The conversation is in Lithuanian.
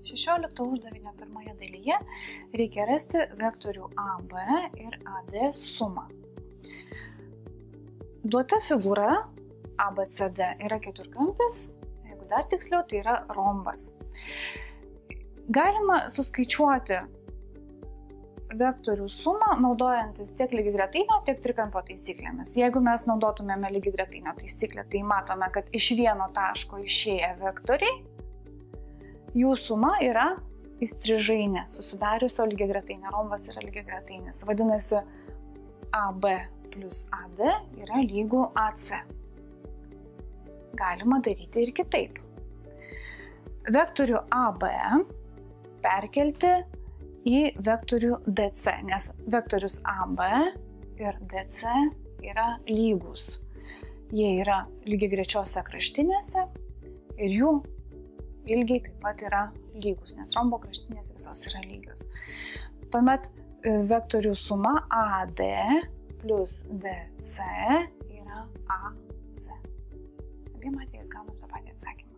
16 uždavinio pirmoje dalyje reikia rasti vektorių AB ir AD sumą. Duota figūra ABCD yra keturkampis, jeigu dar tiksliau, tai yra rombas. Galima suskaičiuoti vektorių sumą naudojantis tiek lygiagretainio, tiek trikampio taisyklėmis. Jeigu mes naudotumėme lygiagretainio taisyklę, tai matome, kad iš vieno taško išėję vektoriai, jų suma yra įstrižainė, susidariusio lygiagretainio. Rombas yra lygiagretainis. Vadinasi, AB plus AD yra lygu AC. Galima daryti ir kitaip. Vektorių AB perkelti į vektorių DC, nes vektorius AB ir DC yra lygus. Jie yra lygiagrečiose kraštinėse ir jų ilgiai taip pat yra lygus, nes rombo kraštinės visos yra lygios. Tuomet vektorių suma AD plus DC yra AC. Abiem atvejais gaunam tą patį atsakymą.